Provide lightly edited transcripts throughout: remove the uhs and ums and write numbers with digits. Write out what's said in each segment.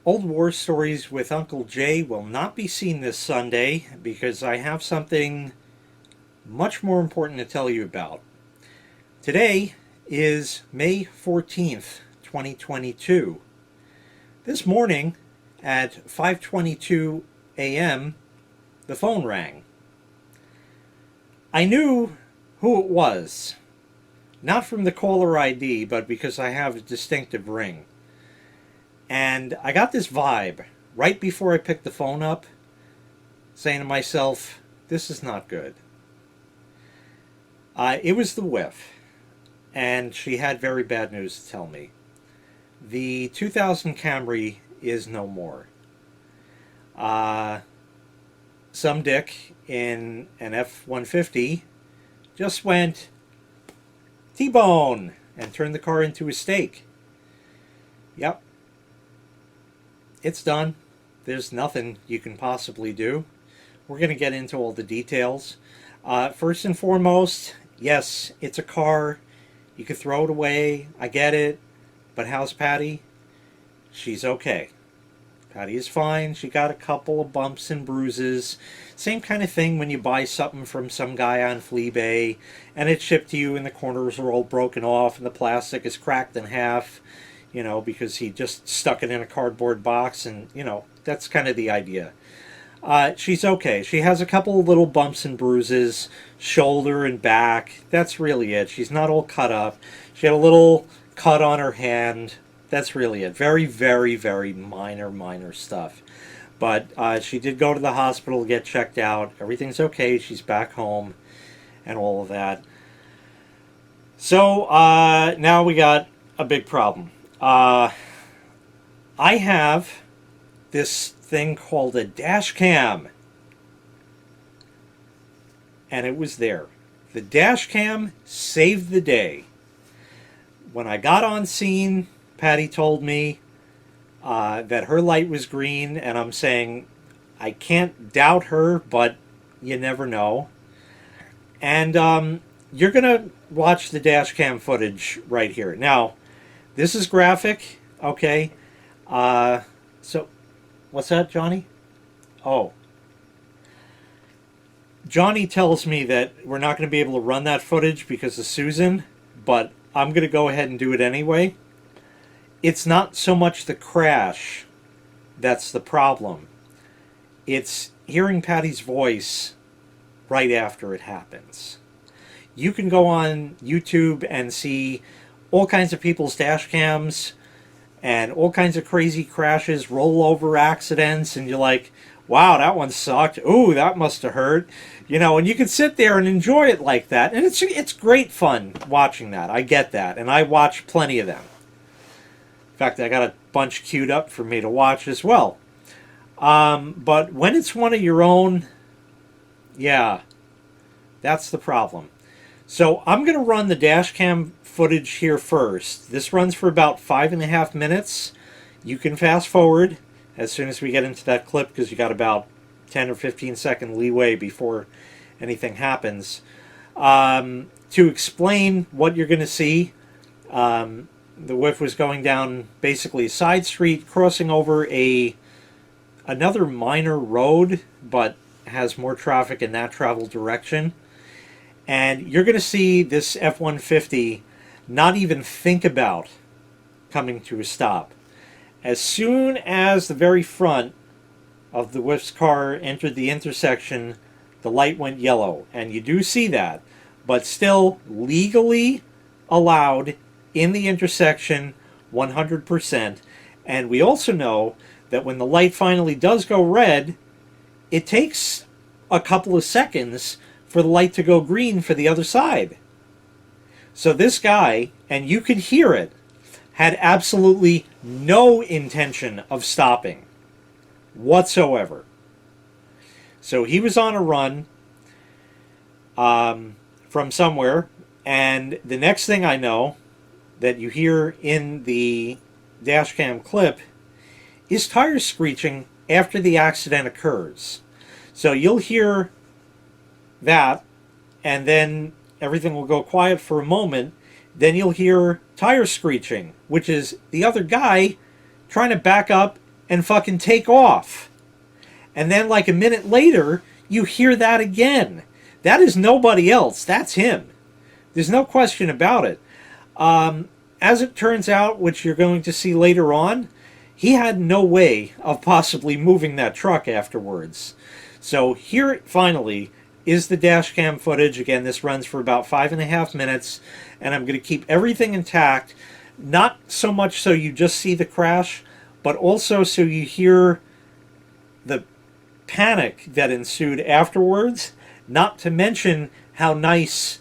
Old War Stories with Uncle Jay will not be seen this Sunday because I have something much more important to tell you about. Today is May 14th, 2022. This morning at 5:22 a.m., the phone rang. I knew who it was, not from the caller ID, but because I have a distinctive ring. And I got this vibe right before I picked the phone up, saying to myself, this is not good. It was the whiff, and she had very bad news to tell me. The 2000 Camry is no more. Some dick in an F-150 just went T-bone and turned the car into a steak. Yep. It's done. There's nothing you can possibly do. We're going to get into all the details. First and foremost, yes, it's a car. You could throw it away. I get it. But how's Patty? She's okay. Patty is fine. She got a couple of bumps and bruises. Same kind of thing when you buy something from some guy on Fleabay and it's shipped to you and the corners are all broken off and the plastic is cracked in half. You know, because he just stuck it in a cardboard box, and, you know, that's kind of the idea. She's okay. She has a couple of little bumps and bruises, shoulder and back. That's really it. She's not all cut up. She had a little cut on her hand. That's really it. Very, very, very minor stuff. But she did go to the hospital to get checked out. Everything's okay. She's back home and all of that. So now we got a big problem. I have this thing called a Dashcam, and it was there. The Dashcam saved the day. When I got on scene, Patty told me that her light was green, and I'm saying I can't doubt her, but you never know. And you're gonna watch the Dashcam footage right here now. This is graphic, okay. So, what's that, Johnny? Oh. Johnny tells me that we're not going to be able to run that footage because of Susan, but I'm going to go ahead and do it anyway. It's not so much the crash that's the problem. It's hearing Patty's voice right after it happens. You can go on YouTube and see all kinds of people's dash cams and all kinds of crazy crashes, rollover accidents, and you're like, wow, that one sucked. Ooh, that must have hurt. You know, and you can sit there and enjoy it like that. And it's great fun watching that. I get that. And I watch plenty of them. In fact, I got a bunch queued up for me to watch as well. But when it's one of your own, yeah, that's the problem. So I'm going to run the Dashcam footage here first. This runs for about 5.5 minutes. You can fast forward as soon as we get into that clip because you got about 10 or 15 second leeway before anything happens. To explain what you're going to see, the whiff was going down basically a side street, crossing over another minor road, but has more traffic in that travel direction. And you're going to see this F-150 not even think about coming to a stop. As soon as the very front of the whiff's car entered the intersection, the light went yellow. And you do see that, but still legally allowed in the intersection 100%. And we also know that when the light finally does go red, it takes a couple of seconds for the light to go green for the other side. So this guy, and you could hear it, had absolutely no intention of stopping whatsoever. So he was on a run from somewhere, and the next thing I know that you hear in the Dashcam clip is tires screeching after the accident occurs. So you'll hear that, and then everything will go quiet for a moment. Then you'll hear tires screeching, which is the other guy trying to back up and fucking take off. And then like a minute later, you hear that again. That is nobody else. That's him. There's no question about it. As it turns out, which you're going to see later on, he had no way of possibly moving that truck afterwards. So here, finally, is the dash cam footage. Again, this runs for about 5.5 minutes, and I'm going to keep everything intact. Not so much so you just see the crash, but also so you hear the panic that ensued afterwards, not to mention how nice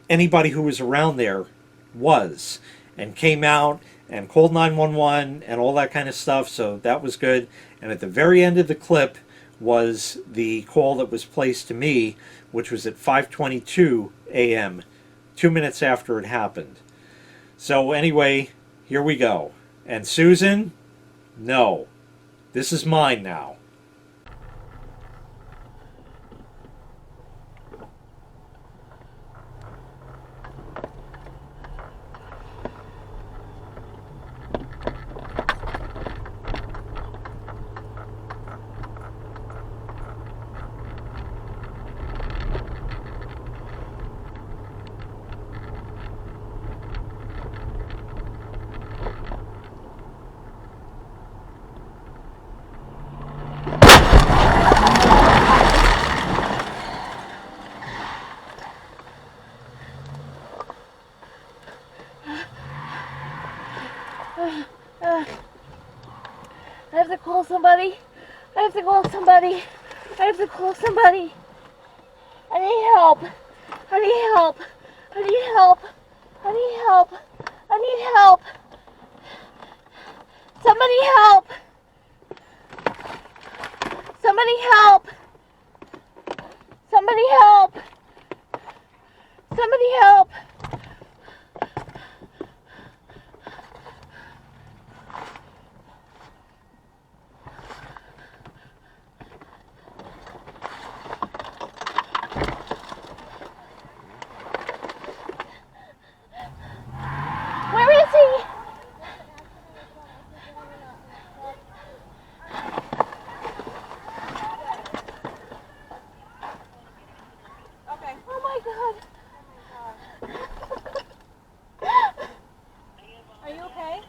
anybody who was around there was and came out and called 911 and all that kind of stuff. So that was good. And at the very end of the clip was the call that was placed to me, which was at 5:22 a.m., 2 minutes after it happened. So anyway, here we go. And Susan, no, this is mine now. I have to call somebody. I have to call somebody. I have to call somebody. I need help. I need help. I need help. I need help. I need help. Somebody help. Somebody help. Somebody help. Somebody help. Where is he? Okay. Oh my God. Are you okay? I'm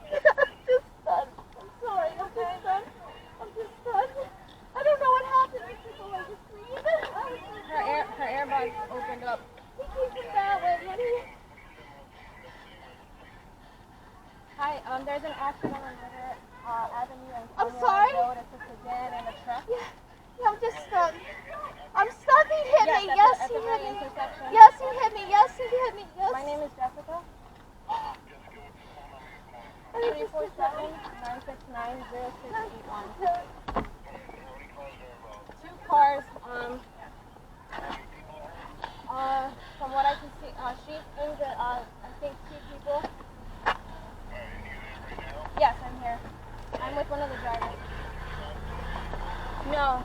just stunned. I'm sorry. I'm just stunned. I'm just stunned. I don't know what happened. These people like to scream. Her airbag opened up. He came from that way, honey. Hi, there's an accident on River Avenue and I'm Conroe sorry? Road. It's a sedan and a truck. Yeah, I'm just stunned. I'm stunned. He hit me. Yes, Yes, at he the very hit me. intersection. Yes, he hit me. Yes, he hit me. Yes. My name is Jessica. I need to 347-969-0681. Two cars. From what I can see, she's injured. I think 2 people. Yes, I'm here. I'm with one of the drivers. No.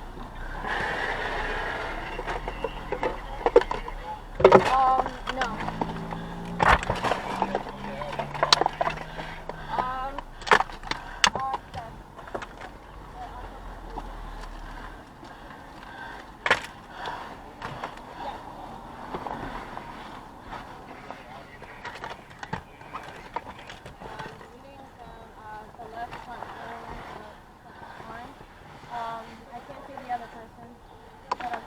No. I can't see the other person. But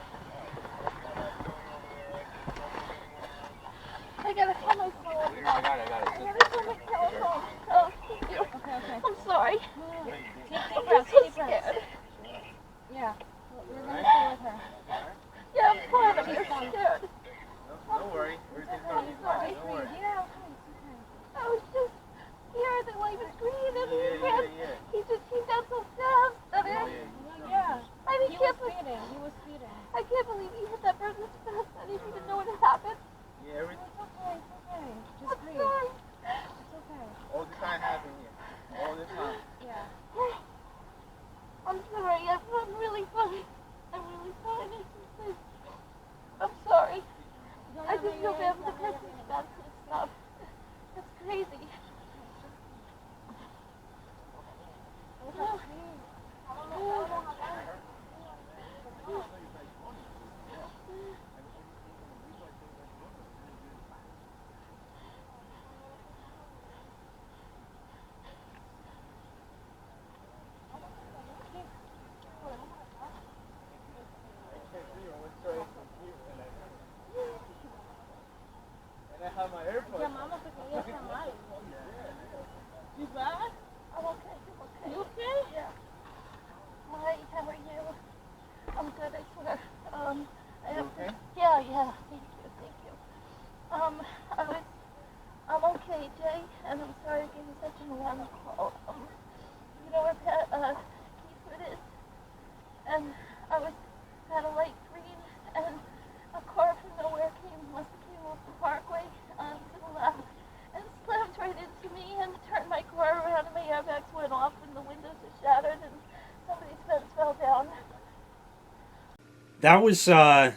that was a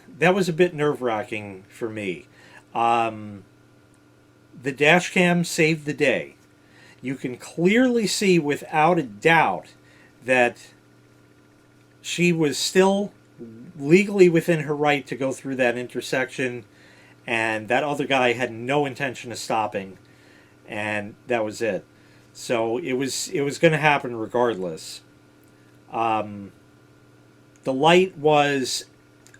bit nerve-wracking for me. The dash cam saved the day. You can clearly see without a doubt that she was still legally within her right to go through that intersection, and that other guy had no intention of stopping, and that was it. So it was going to happen regardless. The light was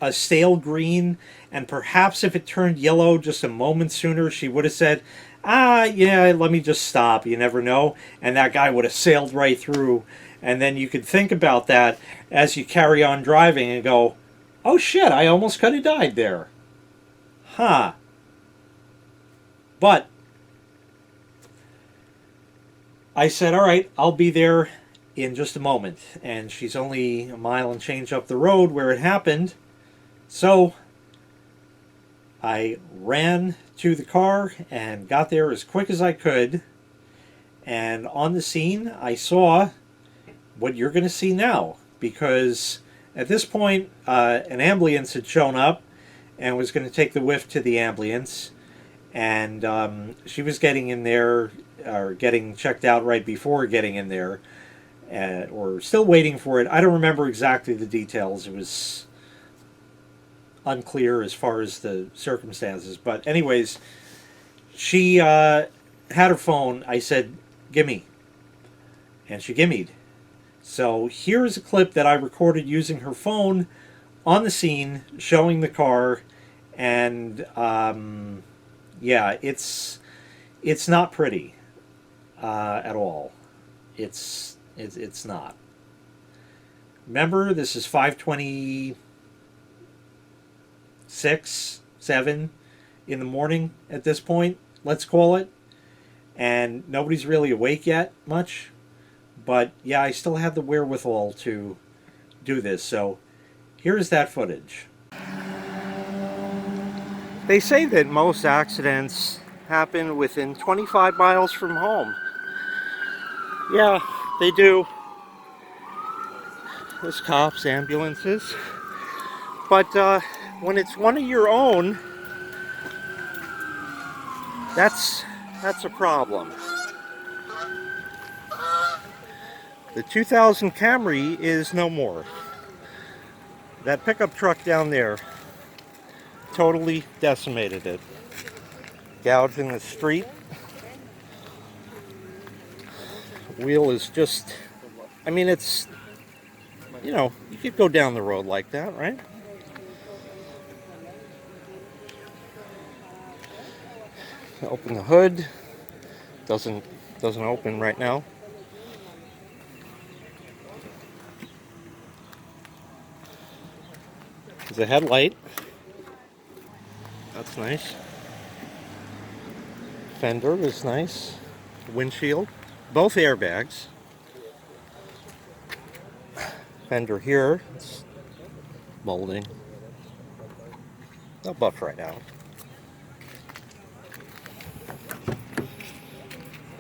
a stale green, and perhaps if it turned yellow just a moment sooner, she would have said, "Ah, yeah, let me just stop. You never know," and that guy would have sailed right through. And then you could think about that as you carry on driving and go, "Oh shit, I almost could have died there." Huh. But I said, all right, I'll be there in just a moment. And she's only a mile and change up the road where it happened. So I ran to the car and got there as quick as I could. And on the scene, I saw what you're going to see now. Because at this point, an ambulance had shown up and was going to take the whiff to the ambulance. And she was getting in there, or getting checked out right before getting in there, or still waiting for it. I don't remember exactly the details. It was unclear as far as the circumstances. But anyways, she had her phone. I said, "Gimme." And she gimmied. So here's a clip that I recorded using her phone on the scene, showing the car. And yeah, it's not pretty at all. It's not. Remember, this is 5:26, 7 in the morning at this point, let's call it. And nobody's really awake yet much. But yeah, I still have the wherewithal to do this. So here's that footage. They say that most accidents happen within 25 miles from home. Yeah, they do. There's cops, ambulances. But when it's one of your own, that's a problem. The 2000 Camry is no more. That pickup truck down there totally decimated it. Gouging the street. Wheel is just, I mean, it's, you know, you could go down the road like that, right? Open the hood. Doesn't open right now. There's a headlight. That's nice. Fender is nice. Windshield. Both airbags. Fender here. It's molding. They'll buff right out.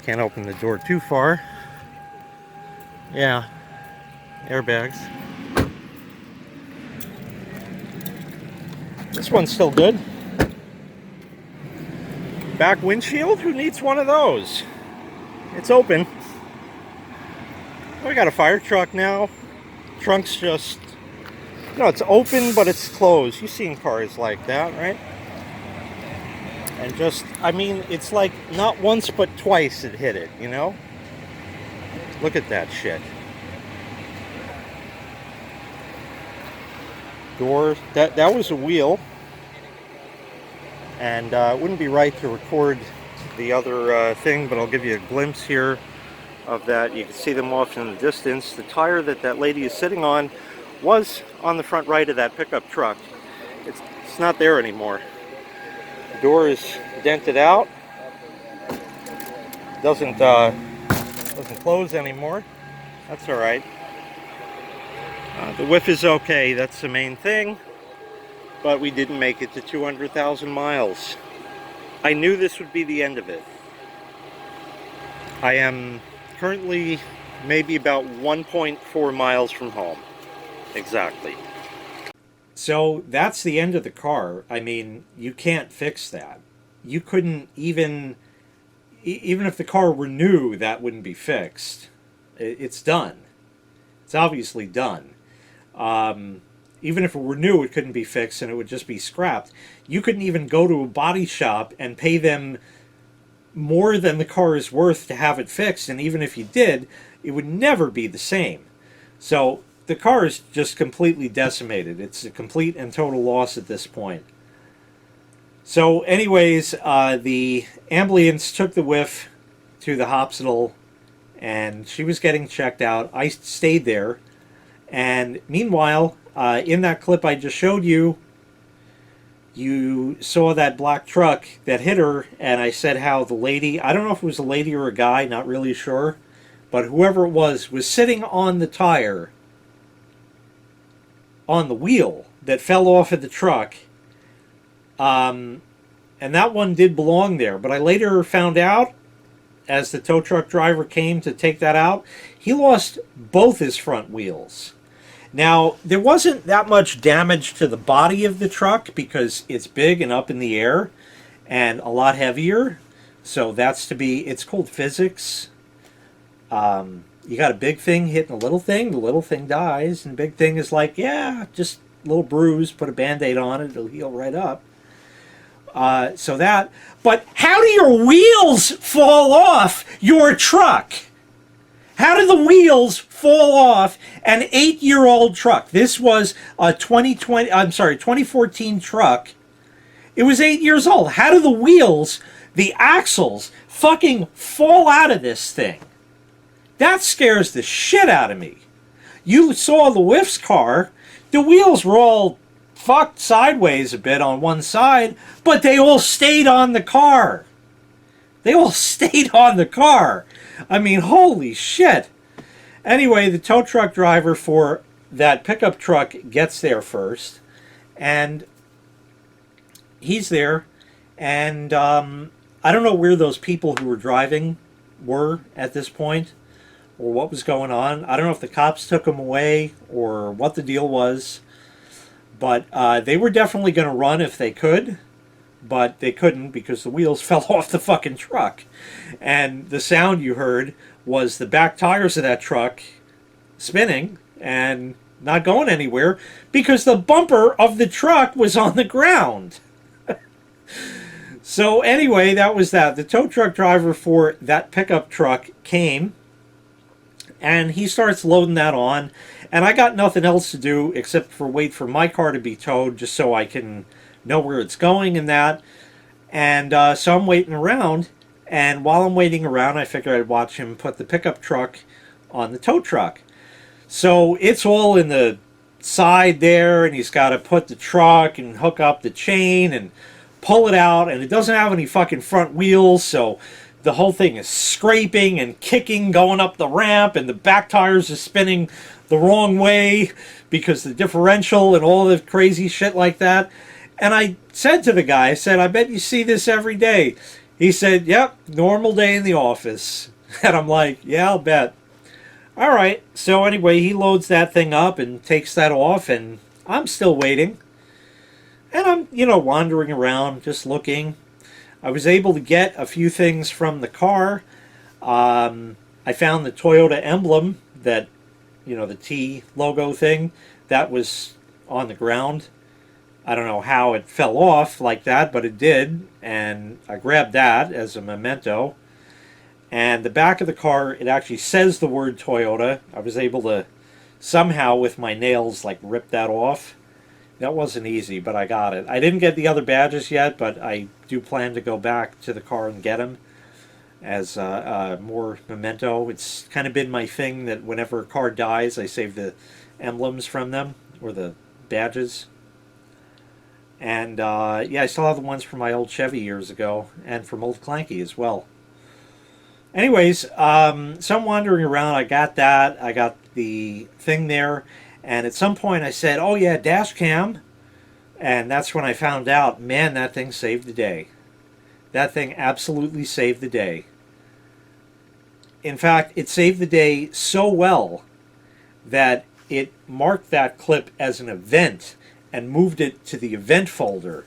Can't open the door too far. Yeah. Airbags. This one's still good. Back windshield? Who needs one of those? It's open. We got a fire truck now. Trunk's just, no, it's open, but it's closed. You've seen cars like that, right? And just, I mean, it's like not once but twice it hit it, you know? Look at that shit. Door, that was a wheel. And it wouldn't be right to record the other thing, but I'll give you a glimpse here of that. You can see them off in the distance. The tire that lady is sitting on was on the front right of that pickup truck. It's not there anymore. The door is dented out. Doesn't close anymore. That's all right. The whiff is okay. That's the main thing. But we didn't make it to 200,000 miles. I knew this would be the end of it. I am currently maybe about 1.4 miles from home. Exactly. So that's the end of the car. I mean, you can't fix that. You couldn't even, even if the car were new, that wouldn't be fixed. It's done. It's obviously done. Even if it were new, it couldn't be fixed and it would just be scrapped. You couldn't even go to a body shop and pay them more than the car is worth to have it fixed. And even if you did, it would never be the same. So the car is just completely decimated. It's a complete and total loss at this point. So anyways, the ambulance took the whiff to the hospital and she was getting checked out. I stayed there. And meanwhile, in that clip I just showed you, you saw that black truck that hit her, and I said how the lady, I don't know if it was a lady or a guy, not really sure, but whoever it was sitting on the tire, on the wheel that fell off of the truck. And that one did belong there, but I later found out, as the tow truck driver came to take that out, he lost both his front wheels. Now, there wasn't that much damage to the body of the truck because it's big and up in the air and a lot heavier. So that's to be, it's called physics. You got a big thing hitting a little thing, the little thing dies, and big thing is like, yeah, just a little bruise, put a Band-Aid on it, it'll heal right up. So that, but how do your wheels fall off your truck? How did the wheels fall off an 8-year-old truck? This was a 2014 truck. It was 8 years old. How do the wheels, the axles, fucking fall out of this thing? That scares the shit out of me. You saw the Whiff's car. The wheels were all fucked sideways a bit on one side, but they all stayed on the car. They all stayed on the car. I mean, holy shit. Anyway, the tow truck driver for that pickup truck gets there first. And he's there. And I don't know where those people who were driving were at this point, or what was going on. I don't know if the cops took them away or what the deal was. But they were definitely going to run if they could. But they couldn't because the wheels fell off the fucking truck. And the sound you heard was the back tires of that truck spinning and not going anywhere because the bumper of the truck was on the ground. So anyway, that was that. The tow truck driver for that pickup truck came and he starts loading that on. And I got nothing else to do except for wait for my car to be towed just so I can know where it's going and that. And so I'm waiting around. And while I'm waiting around, I figured I'd watch him put the pickup truck on the tow truck. So it's all in the side there, and he's got to put the truck and hook up the chain and pull it out, and it doesn't have any fucking front wheels, so the whole thing is scraping and kicking going up the ramp, and the back tires are spinning the wrong way because the differential and all the crazy shit like that. And I said to the guy, I said, I bet you see this every day. He said, yep, normal day in the office. And I'm like, yeah, I'll bet. All right. So anyway, he loads that thing up and takes that off, and I'm still waiting. And I'm, wandering around, just looking. I was able to get a few things from the car. I found the Toyota emblem, that, the T logo thing, that was on the ground. I don't know how it fell off like that, but it did, and I grabbed that as a memento. And the back of the car, it actually says the word Toyota. I was able to somehow with my nails rip that off. That wasn't easy, but I got it. I didn't get the other badges yet, but I do plan to go back to the car and get them as more memento. It's kind of been my thing that whenever a car dies, I save the emblems from them, or the badges. And yeah, I still have the ones from my old Chevy years ago, and from Old Clanky as well. Anyways, so I'm wandering around. I got that. I got the thing there. And at some point I said, oh yeah, Dashcam. And that's when I found out, man, that thing saved the day. That thing absolutely saved the day. In fact, it saved the day so well that it marked that clip as an event and moved it to the event folder.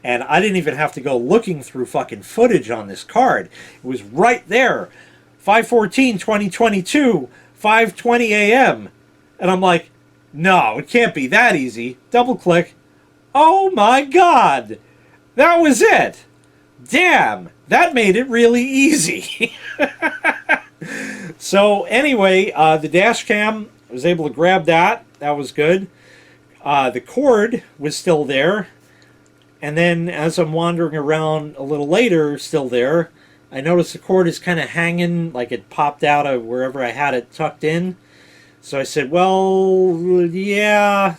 And I didn't even have to go looking through fucking footage on this card. It was right there. 5/14/2022, 5:20 a.m. And I'm like, no, it can't be that easy. Double click. Oh my God. That was it. Damn. That made it really easy. So anyway, the dash cam, I was able to grab that. That was good. The cord was still there. And then as I'm wandering around a little later, still there, I noticed the cord is kind of hanging, like it popped out of wherever I had it tucked in. So I said, well, yeah,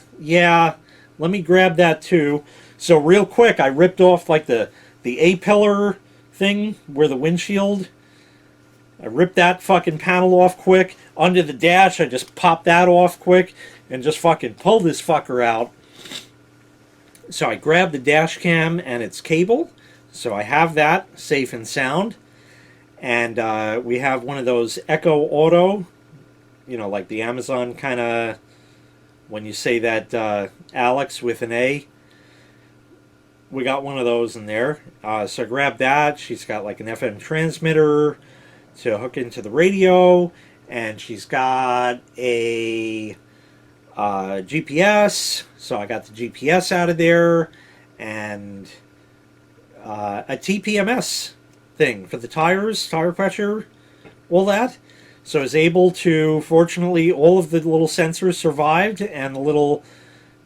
let me grab that too. So real quick, I ripped off like the A-pillar thing where the windshield. I ripped that fucking panel off quick. Under the dash, I just popped that off quick and just fucking pulled this fucker out. So I grabbed the dash cam and its cable. So I have that safe and sound. And we have one of those Echo Auto, you know, like the Amazon kind of, when you say that Alex with an A, we got one of those in there. So I grabbed that. She's got like an FM transmitter to hook into the radio, and she's got a GPS. So I got the GPS out of there, and a TPMS thing for the tires, tire pressure, all that. So I was able to, fortunately, all of the little sensors survived, and the little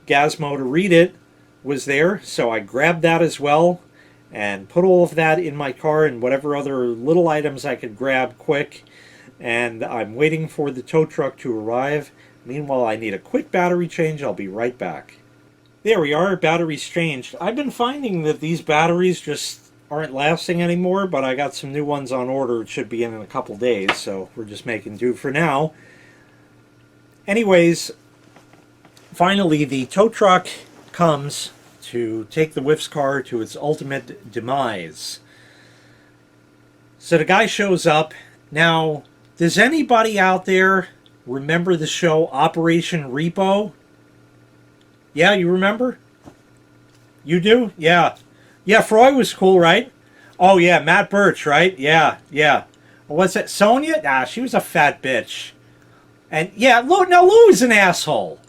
Gazmo to read it was there. So I grabbed that as well and put all of that in my car and whatever other little items I could grab quick. And I'm waiting for the tow truck to arrive. Meanwhile, I need a quick battery change. I'll be right back. There we are, batteries changed. I've been finding that these batteries just aren't lasting anymore, but I got some new ones on order. It should be in a couple days, so we're just making do for now. Anyways, finally the tow truck comes to take the Whiff's car to its ultimate demise. So the guy shows up. Now, does anybody out there remember the show Operation Repo? Yeah, you remember? You do? Yeah. Yeah, Froy was cool, right? Oh, yeah, Matt Birch, right? Yeah. What's that? Sonia? Nah, she was a fat bitch. And, yeah, Lou was an asshole.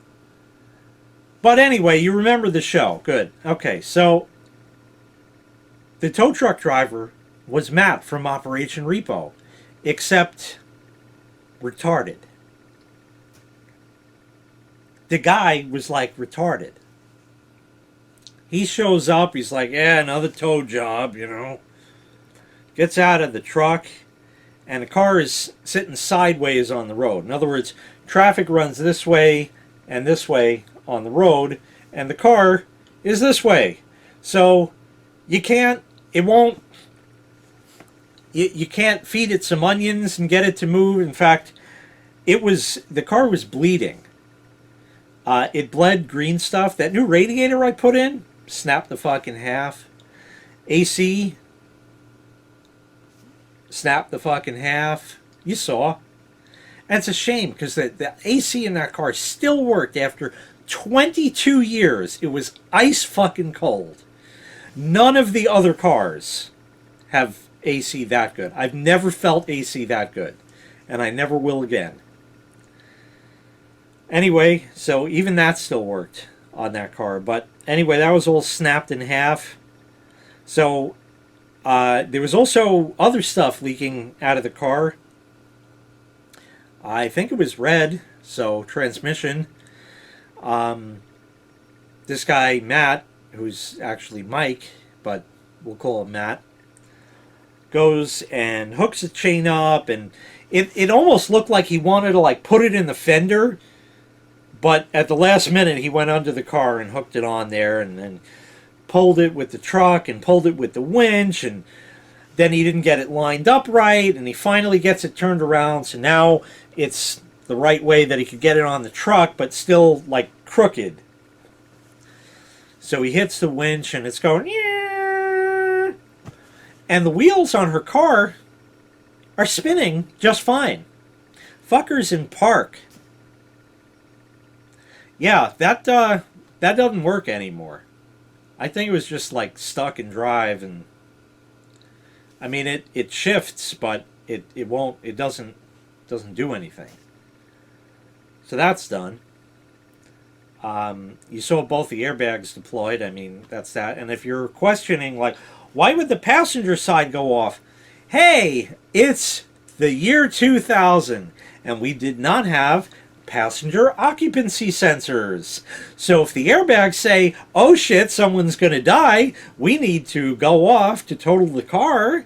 But anyway, you remember the show. Good. Okay, so the tow truck driver was Matt from Operation Repo, except retarded. The guy was like retarded. He shows up, he's like, yeah, another tow job, you know. Gets out of the truck, and the car is sitting sideways on the road. In other words, traffic runs this way and this way on the road, and the car is this way. So you can't feed it some onions and get it to move. In fact, the car was bleeding. It bled green stuff. That new radiator I put in snapped the fucking half. AC snapped the fucking half. You saw. And it's a shame because the AC in that car still worked after 22 years. It was ice fucking cold. None of the other cars have AC that good. I've never felt AC that good. And I never will again. Anyway, so even that still worked on that car. But anyway, that was all snapped in half. So there was also other stuff leaking out of the car. I think it was red, so transmission. This guy, Matt, who's actually Mike, but we'll call him Matt, goes and hooks the chain up, and it almost looked like he wanted to like put it in the fender, but at the last minute he went under the car and hooked it on there, and then pulled it with the truck and pulled it with the winch, and then he didn't get it lined up right, and he finally gets it turned around, so now it's the right way that he could get it on the truck, but still like crooked. So he hits the winch and it's going, yeah, and the wheels on her car are spinning just fine. Fuckers in park. Yeah, that That doesn't work anymore. I think it was just like stuck in drive, and I mean it shifts, but it won't, it doesn't do anything. So that's done. You saw both the airbags deployed. I mean, that's that. And if you're questioning, like, why would the passenger side go off? Hey, it's the year 2000, and we did not have passenger occupancy sensors. So if the airbags say, oh shit, someone's going to die, we need to go off to total the car,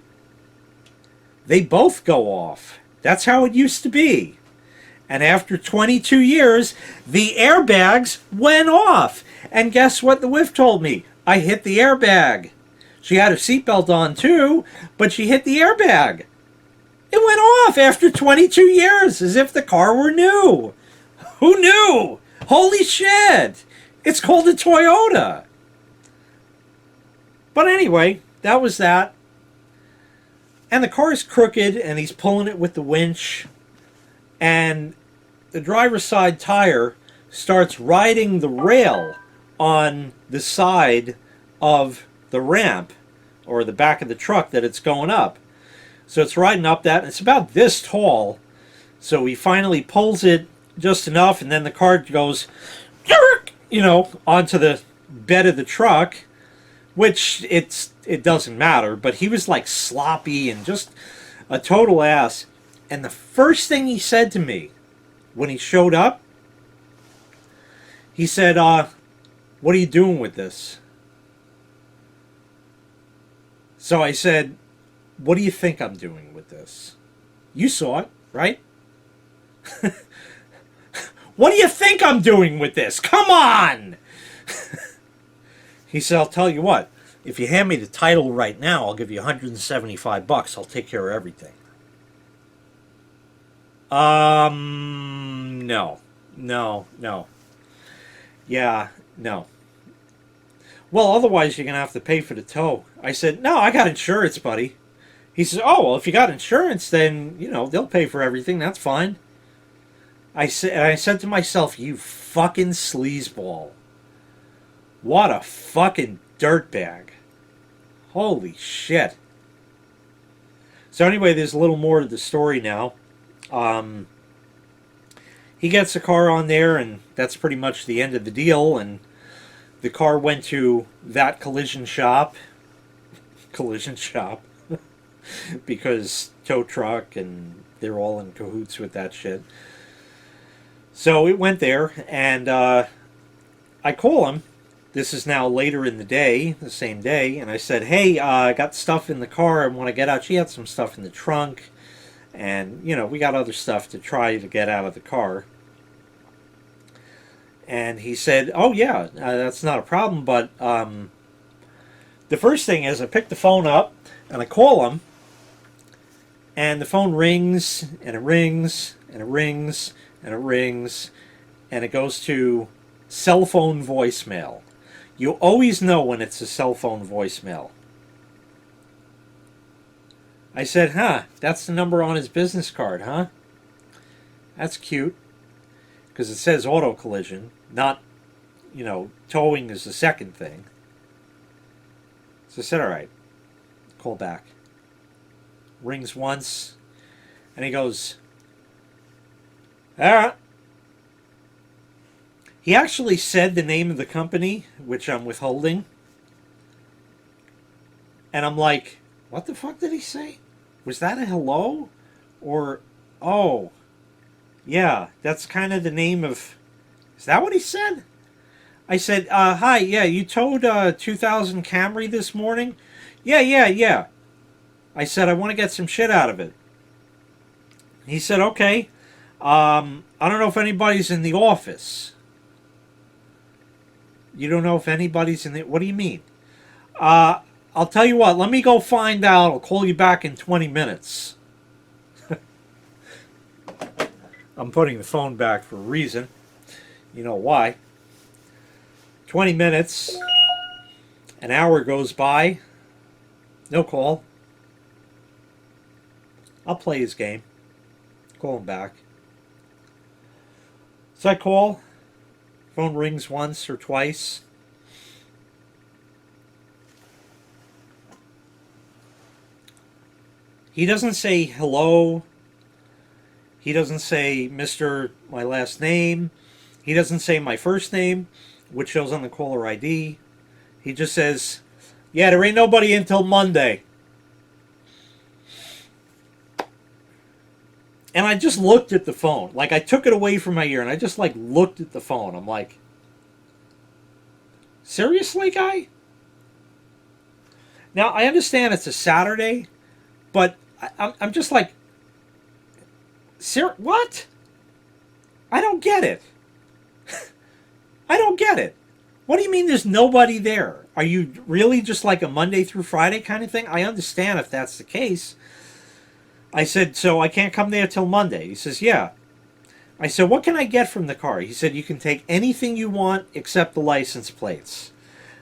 they both go off. That's how it used to be. And after 22 years, the airbags went off. And guess what the wife told me? I hit the airbag. She had her seatbelt on too, but she hit the airbag. It went off after 22 years, as if the car were new. Who knew? Holy shit! It's called a Toyota. But anyway, that was that. And the car's crooked, and he's pulling it with the winch. And the driver's side tire starts riding the rail on the side of the ramp, or the back of the truck that it's going up. So it's riding up that, and it's about this tall. So he finally pulls it just enough, and then the car goes, you know, onto the bed of the truck, which it doesn't matter, but he was like sloppy and just a total ass. And the first thing he said to me when he showed up, he said, what are you doing with this? So I said, what do you think I'm doing with this? You saw it, right? What do you think I'm doing with this? Come on! He said, I'll tell you what. If you hand me the title right now, I'll give you $175. I'll take care of everything. No. Yeah, no. Well, otherwise you're going to have to pay for the tow. I said, no, I got insurance, buddy. He says, oh, well, if you got insurance, then, you know, they'll pay for everything. That's fine. I said to myself, you fucking sleazeball. What a fucking dirtbag. Holy shit. So anyway, there's a little more to the story now. He gets the car on there, and that's pretty much the end of the deal. And the car went to that collision shop. Collision shop. Because tow truck, and they're all in cahoots with that shit. So it went there, and I call him. This is now later in the day, the same day, and I said, hey, I got stuff in the car I want to get out. She had some stuff in the trunk, and, you know, we got other stuff to try to get out of the car. And he said, oh, yeah, that's not a problem, but the first thing is I pick the phone up, and I call him, and the phone rings, and it rings, and it rings, and it rings, and it goes to cell phone voicemail. You always know when it's a cell phone voicemail. I said, huh, that's the number on his business card, huh? That's cute. Because it says auto collision, not, you know, towing is the second thing. So I said, all right, call back. Rings once, and he goes, all right. He actually said the name of the company, which I'm withholding. And I'm like, what the fuck did he say? Was that a hello? Or, oh, yeah, that's kind of the name of... Is that what he said? I said, hi, yeah, you towed 2000 Camry this morning? Yeah. I said, I want to get some shit out of it. He said, okay. I don't know if anybody's in the office. You don't know if anybody's in the... What do you mean? I'll tell you what, let me go find out. I'll call you back in 20 minutes. I'm putting the phone back for a reason. You know why. 20 minutes. An hour goes by. No call. I'll play his game. Call him back. So I call. Phone rings once or twice. He doesn't say hello. He doesn't say Mr. my last name. He doesn't say my first name, which shows on the caller ID. He just says, yeah, there ain't nobody until Monday. And I just looked at the phone. Like, I took it away from my ear and I just, like, looked at the phone. I'm like, seriously, guy? Now, I understand it's a Saturday, but I'm just like, what? I don't get it. I don't get it. What do you mean there's nobody there? Are you really just like a Monday through Friday kind of thing? I understand if that's the case. I said, so I can't come there till Monday. He says, yeah. I said, what can I get from the car? He said, you can take anything you want except the license plates.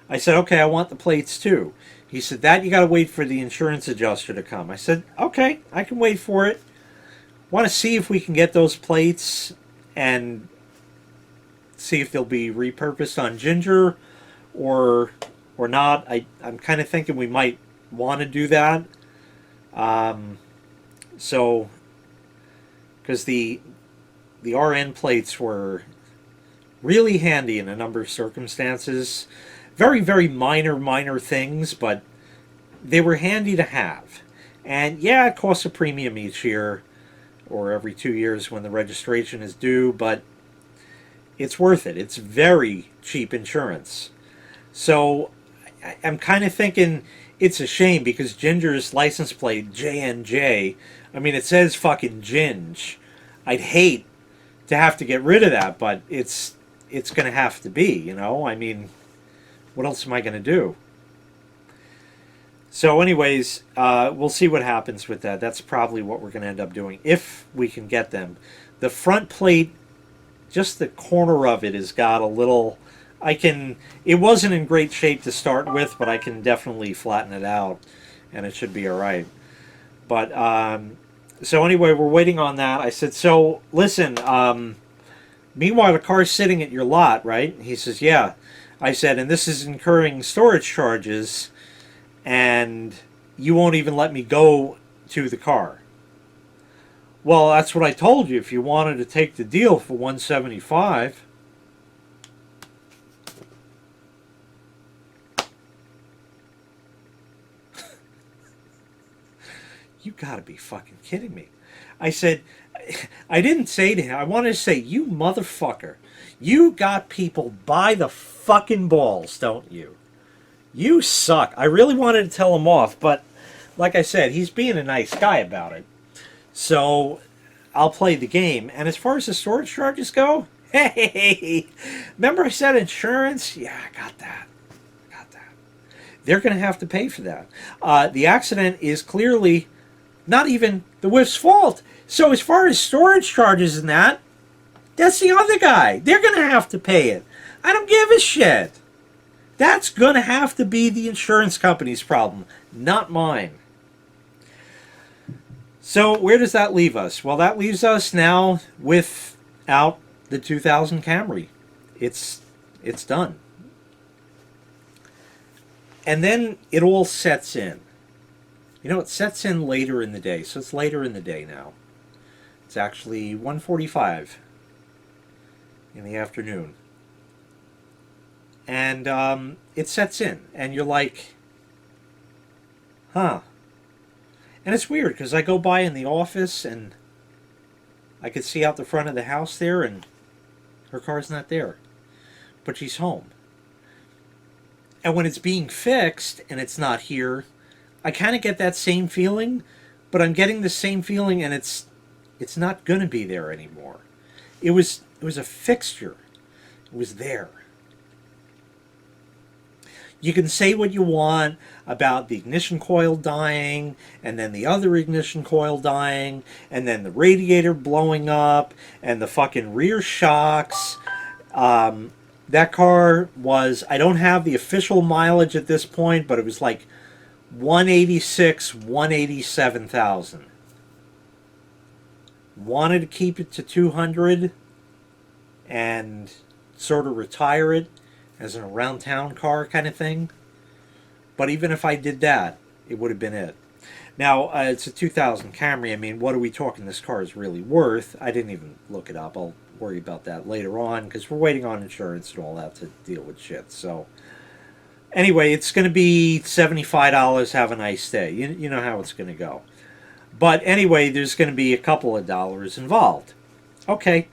I said, okay, I want the plates too. He said, that you got to wait for the insurance adjuster to come. I said, okay, I can wait for it. Want to see if we can get those plates and see if they'll be repurposed on Ginger or not. I'm kind of thinking we might want to do that. So, because the RN plates were really handy in a number of circumstances. Very, very minor things, but they were handy to have. And yeah, it costs a premium each year or every 2 years when the registration is due, but it's worth it. It's very cheap insurance. So I'm kind of thinking it's a shame because Ginger's license plate, JNJ, I mean, it says fucking Ginge. I'd hate to have to get rid of that, but it's going to have to be, you know? I mean, what else am I going to do? So anyways, we'll see what happens with that. That's probably what we're going to end up doing, if we can get them. The front plate, just the corner of it has got a little... It wasn't in great shape to start with, but I can definitely flatten it out, and it should be all right. But, so anyway, we're waiting on that. I said, so, listen, meanwhile, the car's sitting at your lot, right? He says, yeah. I said, and this is incurring storage charges, and you won't even let me go to the car. Well, that's what I told you. If you wanted to take the deal for $175... You gotta be fucking kidding me. I said, I didn't say to him, I wanted to say, you motherfucker, you got people by the fucking balls, don't you? You suck. I really wanted to tell him off, but like I said, he's being a nice guy about it. So I'll play the game. And as far as the storage charges go, hey, remember I said insurance? Yeah, I got that. They're going to have to pay for that. The accident is clearly not even the whiff's fault. So as far as storage charges and that, that's the other guy. They're going to have to pay it. I don't give a shit. That's going to have to be the insurance company's problem, not mine. So where does that leave us? Well, that leaves us now without the 2000 Camry. It's done. And then it all sets in. You know, it sets in later in the day. So it's later in the day now. It's actually 1:45 in the afternoon. And it sets in. And you're like, huh. And it's weird because I go by in the office and I could see out the front of the house there and her car's not there. But she's home. And when it's being fixed and it's not here, I kind of get that same feeling, but I'm getting the same feeling and it's not going to be there anymore. It was a fixture. It was there. You can say what you want about the ignition coil dying, and then the other ignition coil dying, and then the radiator blowing up, and the fucking rear shocks. That car was, I don't have the official mileage at this point, but it was like 186, 187,000. Wanted to keep it to 200, and sort of retire it as an around town car kind of thing. But even if I did that, it would have been it. Now, it's a 2000 Camry. I mean, what are we talking this car is really worth? I didn't even look it up. I'll worry about that later on because we're waiting on insurance and all that to deal with shit. So, anyway, it's going to be $75. Have a nice day. You know how it's going to go. But anyway, there's going to be a couple of dollars involved. Okay.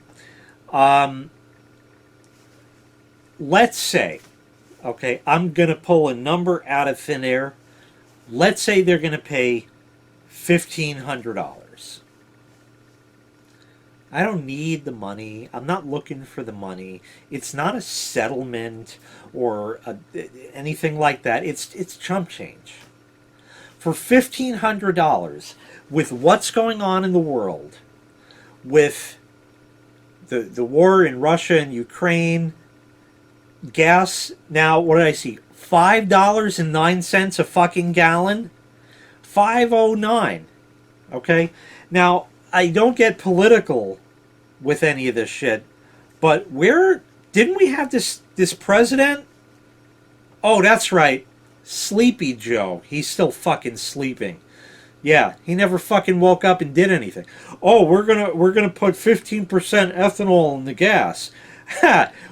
Let's say, okay, I'm going to pull a number out of thin air. Let's say they're going to pay $1,500. I don't need the money. I'm not looking for the money. It's not a settlement or anything like that. It's chump change. For $1,500, with what's going on in the world, with the war in Russia and Ukraine, gas, now, what did I see? $5.09 a fucking gallon? $5.09. Okay? Now, I don't get political with any of this shit, but didn't we have this president? Oh, that's right. Sleepy Joe. He's still fucking sleeping. Yeah, he never fucking woke up and did anything. Oh, we're gonna put 15% ethanol in the gas.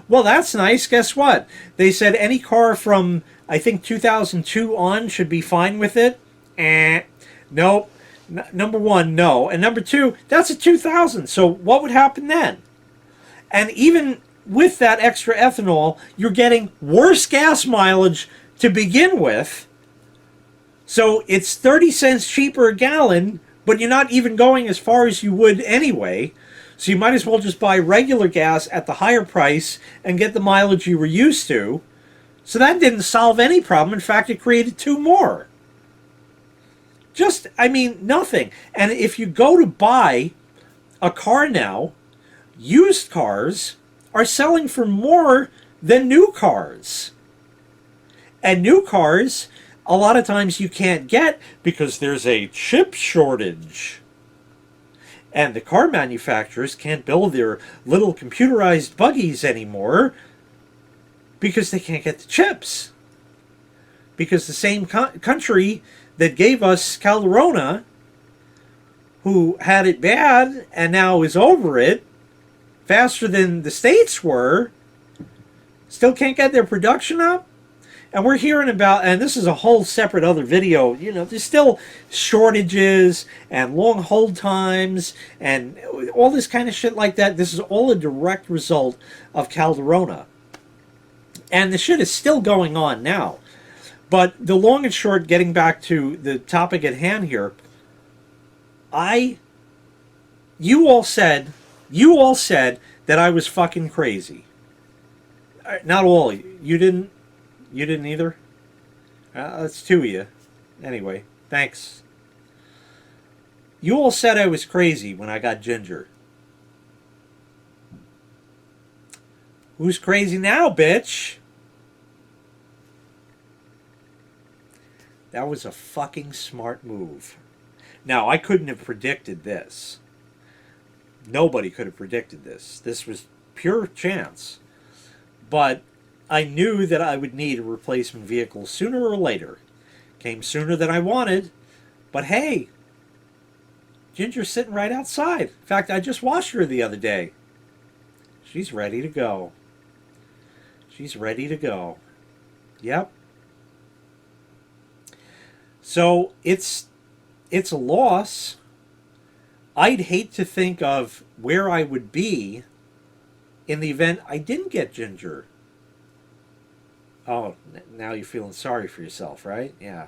Well, that's nice. Guess what? They said any car from, I think, 2002 on should be fine with it. Nope. Number one, no. And number two, that's a 2000. So what would happen then? And even with that extra ethanol, you're getting worse gas mileage to begin with. So it's 30 cents cheaper a gallon, but you're not even going as far as you would anyway. So you might as well just buy regular gas at the higher price and get the mileage you were used to. So that didn't solve any problem. In fact, it created two more. Just, I mean, nothing. And if you go to buy a car now, used cars are selling for more than new cars. And new cars, a lot of times you can't get because there's a chip shortage. And the car manufacturers can't build their little computerized buggies anymore because they can't get the chips. Because the same country that gave us Calderona, who had it bad and now is over it, faster than the States were, still can't get their production up. And we're hearing about, and this is a whole separate other video, there's still shortages and long hold times and all this kind of shit like that. This is all a direct result of Calderona. And the shit is still going on now. But the long and short, getting back to the topic at hand here, you all said that I was fucking crazy. Not all of you. You didn't either? That's two of you. Anyway, thanks. You all said I was crazy when I got Ginger. Who's crazy now, bitch? That was a fucking smart move. Now, I couldn't have predicted this. Nobody could have predicted this. This was pure chance. But I knew that I would need a replacement vehicle sooner or later. Came sooner than I wanted, but hey, Ginger's sitting right outside. In fact, I just washed her the other day. She's ready to go. She's ready to go. Yep. So it's a loss. I'd hate to think of where I would be in the event I didn't get Ginger. Oh, now you're feeling sorry for yourself, right? Yeah.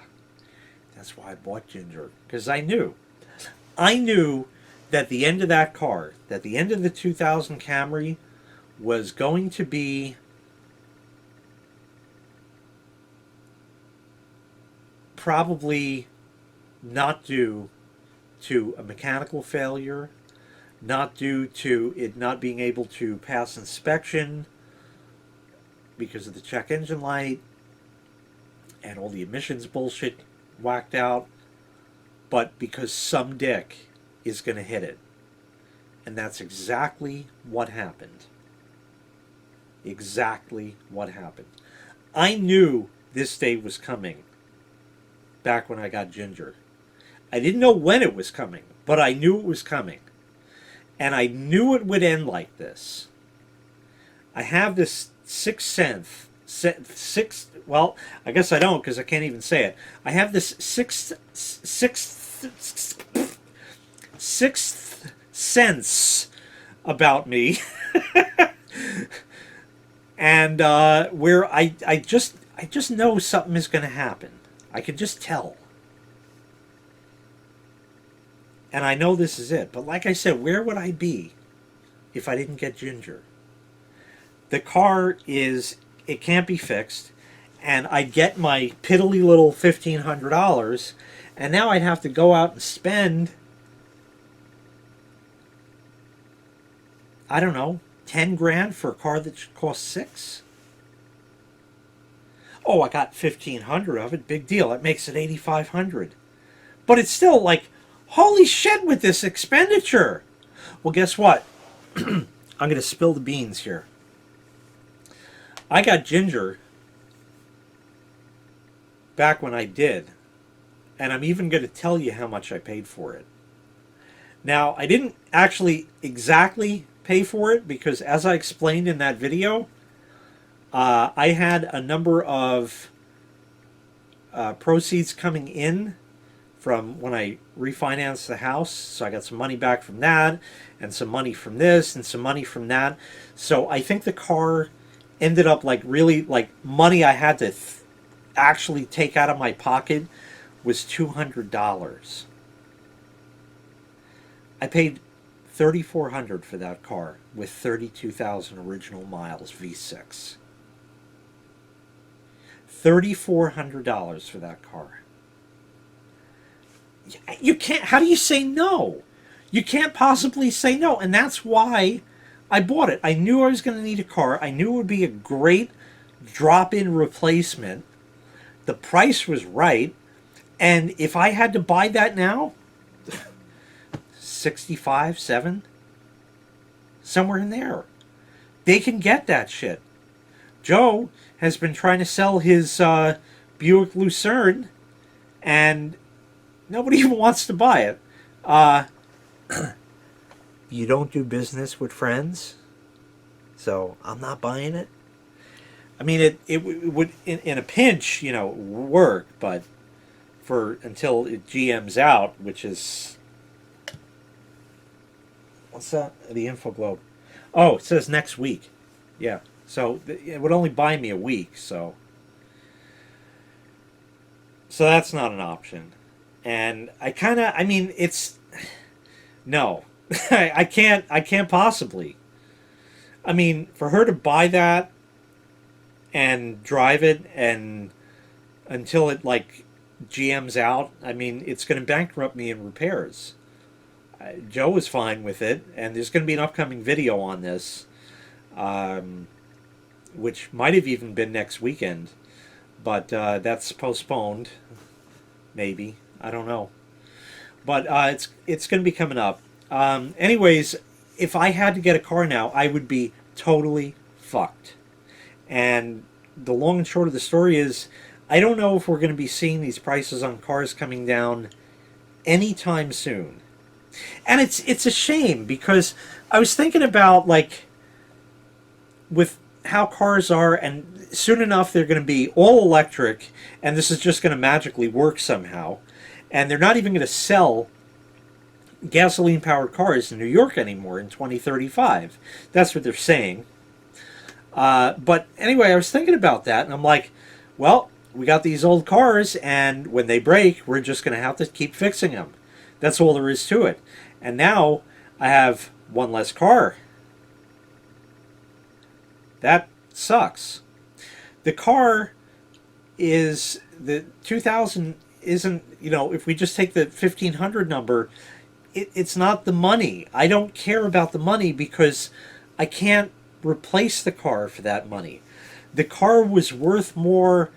That's why I bought Ginger. Because I knew that the end of that car, that the end of the 2000 Camry was going to be probably not due to a mechanical failure, not due to it not being able to pass inspection because of the check engine light and all the emissions bullshit whacked out, but because some dick is going to hit it. And that's exactly what happened. exactly what happened. I knew this day was coming back when I got Ginger. I didn't know when it was coming, but I knew it was coming. And I knew it would end like this. I have this sixth sense. Well, I guess I don't because I can't even say it. I have this sixth sense about me. And where I just know something is going to happen. I can just tell. And I know this is it. But like I said, where would I be if I didn't get Ginger? The car it can't be fixed. And I get my piddly little $1,500. And now I'd have to go out and spend, I don't know, 10 grand for a car that should cost $6. Oh, I got 1,500 of it. Big deal. That makes it 8,500. But it's still like, holy shit with this expenditure. Well, guess what? I'm going to spill the beans here. I got Ginger back when I did. And I'm even going to tell you how much I paid for it. Now, I didn't actually exactly pay for it because, as I explained in that video, I had a number of proceeds coming in from when I refinanced the house. So I got some money back from that, and some money from this, and some money from that. So I think the car ended up like really like money I had to actually take out of my pocket was $200. I paid $3,400 for that car with 32,000 original miles V6. $3,400 for that car. You can't, how do you say no? You can't possibly say no, and that's why I bought it. I knew I was going to need a car. I knew it would be a great drop-in replacement. The price was right, and if I had to buy that now, 65, 7, somewhere in there. They can get that shit. Joe has been trying to sell his Buick Lucerne, and nobody even wants to buy it. You don't do business with friends, so I'm not buying it. I mean, it would in a pinch, work, but until it GMs out, which is, what's that? The info globe. Oh, it says next week. Yeah. So it would only buy me a week, so that's not an option. And no. I can't possibly. I mean, for her to buy that and drive it and until it like GMs out, I mean, it's going to bankrupt me in repairs. Joe was fine with it, and there's going to be an upcoming video on this, which might have even been next weekend, but that's postponed, maybe. I don't know. But it's going to be coming up. Anyways, if I had to get a car now, I would be totally fucked. And the long and short of the story is, I don't know if we're going to be seeing these prices on cars coming down anytime soon. And it's a shame, because I was thinking about, like, with how cars are, and soon enough they're going to be all electric, and this is just going to magically work somehow. And they're not even going to sell gasoline-powered cars in New York anymore in 2035. That's what they're saying. But anyway, I was thinking about that, and I'm like, well, we got these old cars, and when they break, we're just going to have to keep fixing them. That's all there is to it. And now I have one less car. That sucks. The car is, the 2000 isn't, if we just take the 1,500 number, it's not the money. I don't care about the money because I can't replace the car for that money. The car was worth more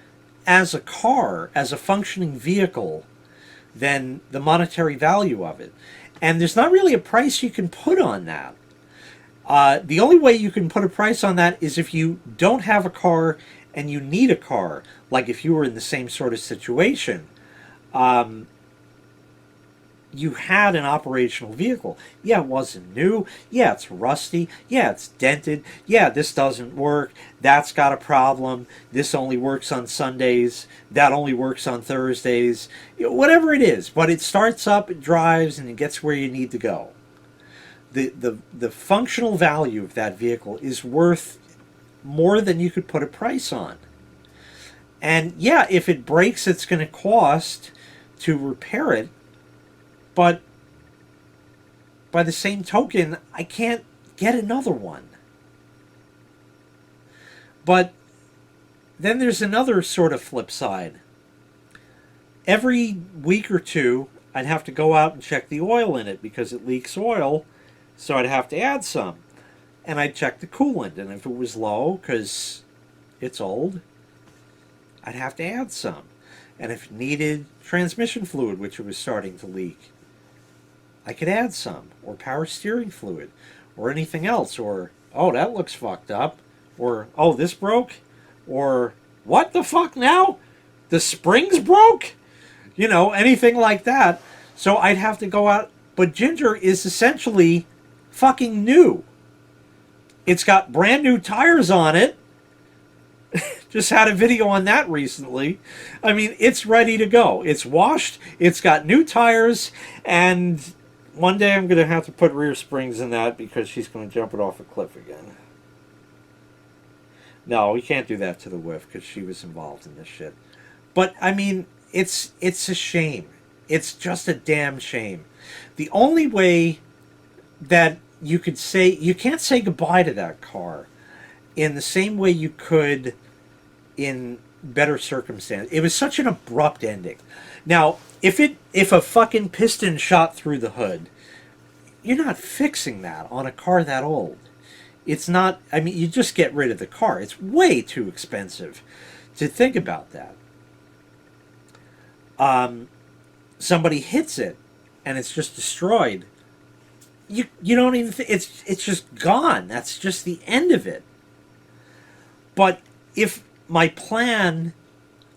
as a car, as a functioning vehicle, than the monetary value of it. And there's not really a price you can put on that. The only way you can put a price on that is if you don't have a car and you need a car. Like if you were in the same sort of situation. You had an operational vehicle. Yeah, it wasn't new. Yeah, it's rusty. Yeah, it's dented. Yeah, this doesn't work. That's got a problem. This only works on Sundays. That only works on Thursdays. Whatever it is. But it starts up, it drives, and it gets where you need to go. The functional value of that vehicle is worth more than you could put a price on. And yeah, if it breaks, it's going to cost to repair it. But by the same token, I can't get another one. But then there's another sort of flip side. Every week or two, I'd have to go out and check the oil in it because it leaks oil, so I'd have to add some. And I'd check the coolant, and if it was low, because it's old, I'd have to add some. And if it needed transmission fluid, which it was starting to leak, I could add some, or power steering fluid, or anything else, or, oh, that looks fucked up, or, oh, this broke, or, what the fuck now? The springs broke? You know, anything like that. So I'd have to go out, but Ginger is essentially fucking new. It's got brand new tires on it. Just had a video on that recently. I mean, it's ready to go. It's washed, it's got new tires, and one day I'm going to have to put rear springs in that because she's going to jump it off a cliff again. No, we can't do that to the whiff because she was involved in this shit. But, I mean, it's a shame. It's just a damn shame. The only way that you could say... You can't say goodbye to that car in the same way you could in better circumstance. It was such an abrupt ending. Now, if a fucking piston shot through the hood, you're not fixing that on a car that old. It's not, I mean, you just get rid of the car. It's way too expensive to think about that. Somebody hits it and it's just destroyed. You don't even it's just gone. That's just the end of it. But if my plan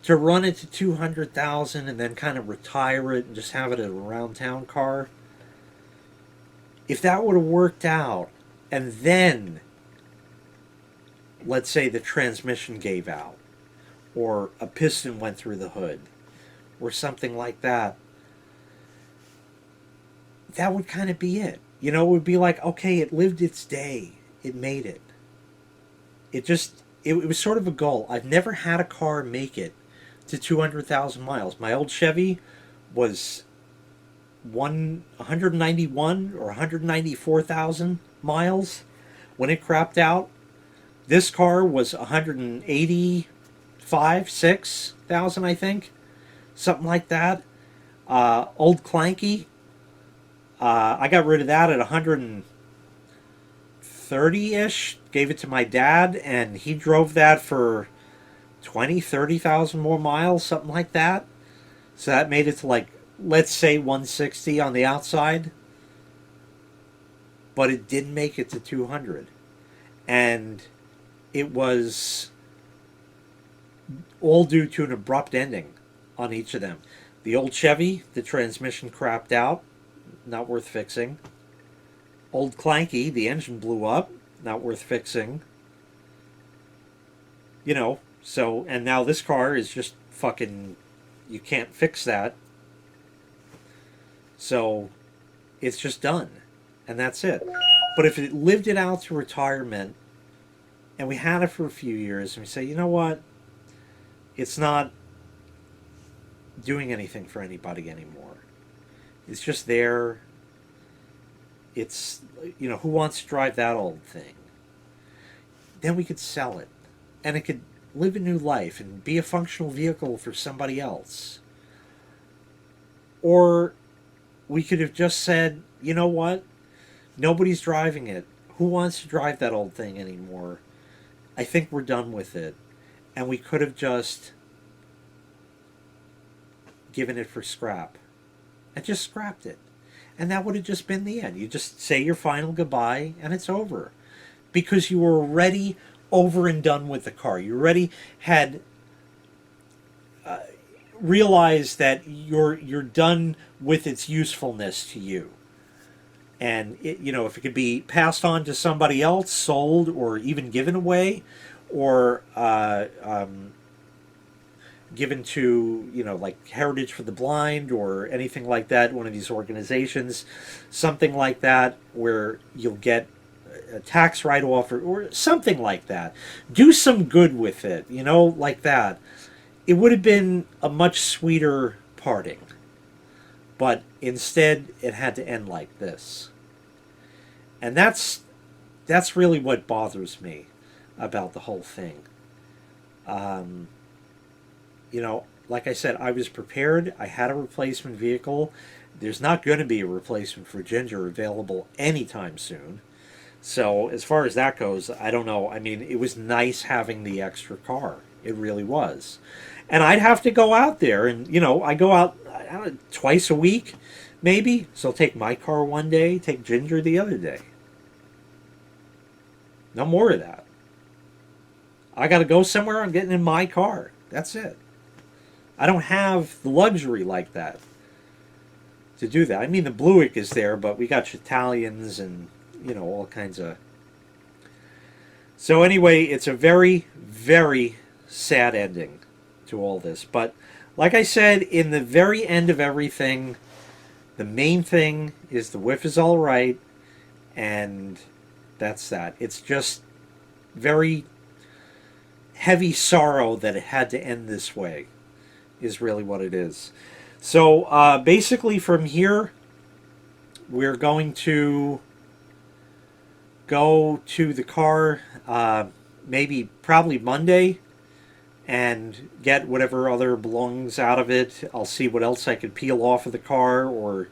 to run it to 200,000 and then kind of retire it and just have it as a round town car, if that would have worked out, and then let's say the transmission gave out or a piston went through the hood or something like that, that would kind of be it. You know, it would be like, okay, it lived its day. It made it. It was sort of a goal. I've never had a car make it to 200,000 miles. My old Chevy was 191 or 194,000 miles when it crapped out. This car was 185,000, I think. Something like that. Old Clanky. I got rid of that at 130-ish. Gave it to my dad, and he drove that for 30,000 more miles, something like that. So that made it to, like, let's say 160 on the outside. But it didn't make it to 200. And it was all due to an abrupt ending on each of them. The old Chevy, the transmission crapped out, not worth fixing. Old Clanky, the engine blew up, not worth fixing. You know, so, and now this car is just fucking, you can't fix that. So, it's just done. And that's it. But if it lived it out to retirement, and we had it for a few years, and we say, you know what? It's not doing anything for anybody anymore. It's just there. It's, you know, who wants to drive that old thing? Then we could sell it. And it could live a new life and be a functional vehicle for somebody else. Or we could have just said, you know what? Nobody's driving it. Who wants to drive that old thing anymore? I think we're done with it. And we could have just given it for scrap. And just scrapped it. And that would have just been the end. You just say your final goodbye and it's over. because you were already over and done with the car. You already had realized that you're done with its usefulness to you. And if it could be passed on to somebody else, sold, or even given away, or given to, like Heritage for the Blind or anything like that, one of these organizations, something like that, where you'll get a tax write-off or something like that. Do some good with it, like that. It would have been a much sweeter parting. But instead, it had to end like this. And that's really what bothers me about the whole thing. Like I said, I was prepared. I had a replacement vehicle. There's not going to be a replacement for Ginger available anytime soon. So as far as that goes, I don't know. I mean, it was nice having the extra car. It really was. And I'd have to go out there, and, I go out twice a week, maybe. So I'll take my car one day, take Ginger the other day. No more of that. I got to go somewhere, I'm getting in my car. That's it. I don't have the luxury like that to do that. I mean, the Buick is there, but we got Italians and, all kinds of... So anyway, it's a very, very sad ending to all this. But like I said, in the very end of everything, the main thing is the whiff is all right, and that's that. It's just very heavy sorrow that it had to end this way, is really what it is. So basically from here, we're going to go to the car probably Monday and get whatever other belongings out of it. I'll see what else I could peel off of the car or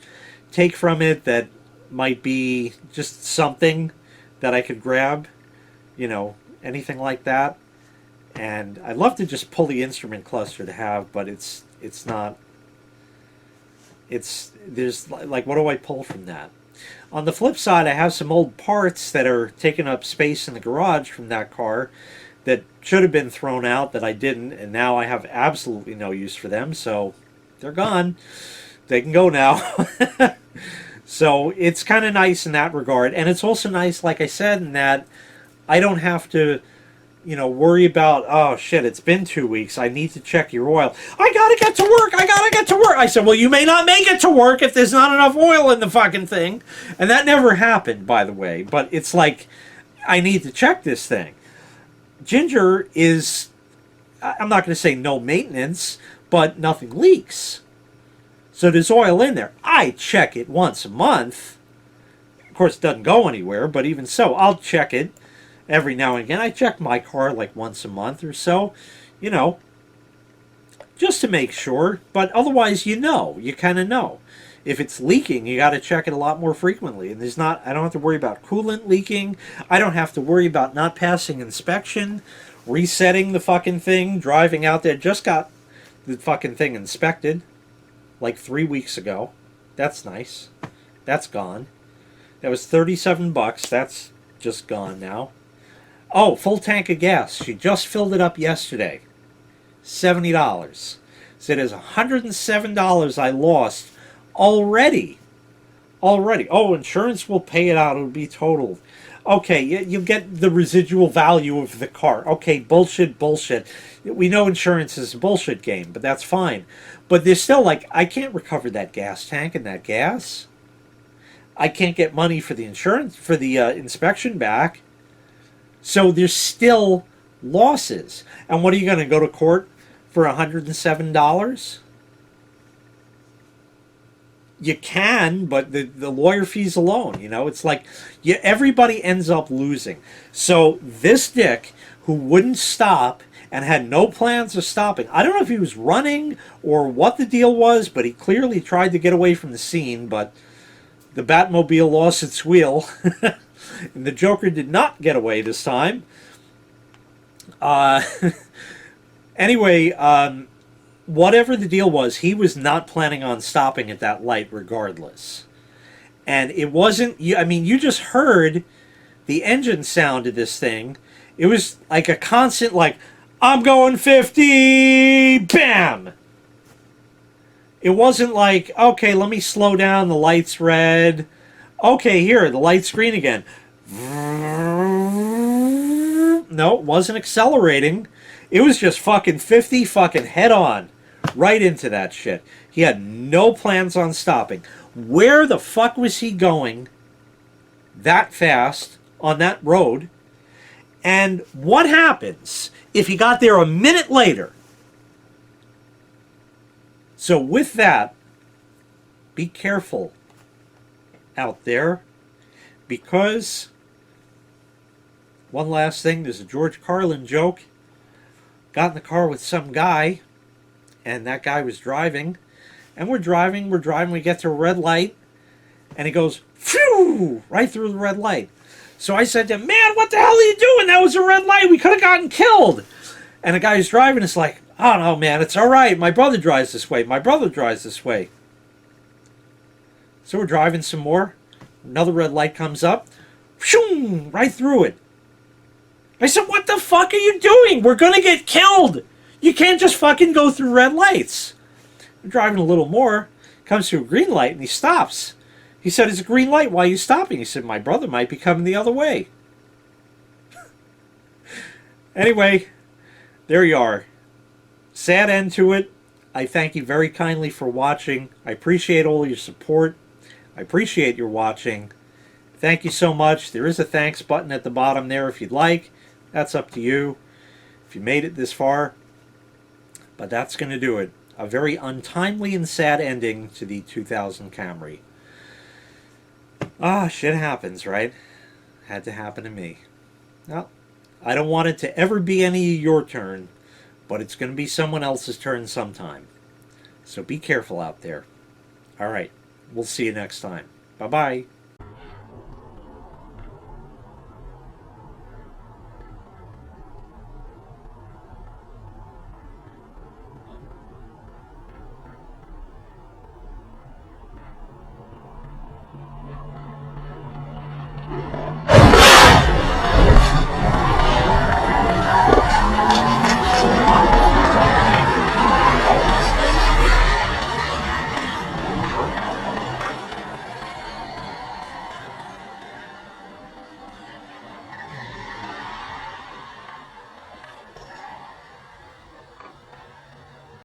take from it that might be just something that I could grab, anything like that. And I'd love to just pull the instrument cluster to have, but it's not. There's like, what do I pull from that? On the flip side, I have some old parts that are taking up space in the garage from that car that should have been thrown out that I didn't, and now I have absolutely no use for them, so they're gone. They can go now. So it's kind of nice in that regard, and it's also nice, like I said, in that I don't have to worry about, oh shit, it's been 2 weeks, I need to check your oil. I gotta get to work. I said, well, you may not make it to work if there's not enough oil in the fucking thing. And that never happened, by the way. But it's like, I need to check this thing. Ginger is, I'm not going to say no maintenance, but nothing leaks. So there's oil in there. I check it once a month. Of course, it doesn't go anywhere, but even so, I'll check it every now and again. I check my car like once a month or so, just to make sure. But otherwise, you kind of know. If it's leaking, you got to check it a lot more frequently. And I don't have to worry about coolant leaking. I don't have to worry about not passing inspection, resetting the fucking thing, driving out there. Just got the fucking thing inspected like 3 weeks ago. That's nice. That's gone. That was $37. That's just gone now. Oh, full tank of gas. She just filled it up yesterday. $70. So there's $107 I lost already. Oh, insurance will pay it out. It'll be totaled. Okay, you get the residual value of the car. Okay, bullshit. We know insurance is a bullshit game, but that's fine. But there's still, I can't recover that gas tank and that gas. I can't get money for the insurance, for the inspection back. So there's still losses. And what are you going to go to court for $107? You can, but the lawyer fees alone, it's like everybody ends up losing. So this dick who wouldn't stop and had no plans of stopping, I don't know if he was running or what the deal was, but he clearly tried to get away from the scene, but the Batmobile lost its wheel. And the Joker did not get away this time. Anyway, whatever the deal was, he was not planning on stopping at that light regardless. And it wasn't, you just heard the engine sound of this thing, it was like a constant, like, I'm going 50, bam! It wasn't like, okay, let me slow down, the light's red. Okay, here, the light's green again. No, it wasn't accelerating. It was just fucking 50 fucking head on. Right into that shit. He had no plans on stopping. Where the fuck was he going that fast on that road? And what happens if he got there a minute later? So with that, be careful out there, because one last thing, there's a George Carlin joke. Got in the car with some guy, and that guy was driving, and we're driving, we get to a red light, and he goes, phew, right through the red light. So I said to him, man, what the hell are you doing? That was a red light. We could have gotten killed. And the guy who's driving is like, I don't know, man, it's all right. My brother drives this way. My brother drives this way. So we're driving some more. Another red light comes up. Phew, right through it. I said, what the fuck are you doing? We're going to get killed. You can't just fucking go through red lights. We're driving a little more. Comes to a green light and he stops. He said, it's a green light. Why are you stopping? He said, my brother might be coming the other way. Anyway, there you are. Sad end to it. I thank you very kindly for watching. I appreciate all your support. I appreciate your watching. Thank you so much. There is a thanks button at the bottom there if you'd like. That's up to you if you made it this far. But that's going to do it. A very untimely and sad ending to the 2000 Camry. Ah, shit happens, right? Had to happen to me. Well, I don't want it to ever be any of your turn, but it's going to be someone else's turn sometime. So be careful out there. All right. We'll see you next time. Bye-bye.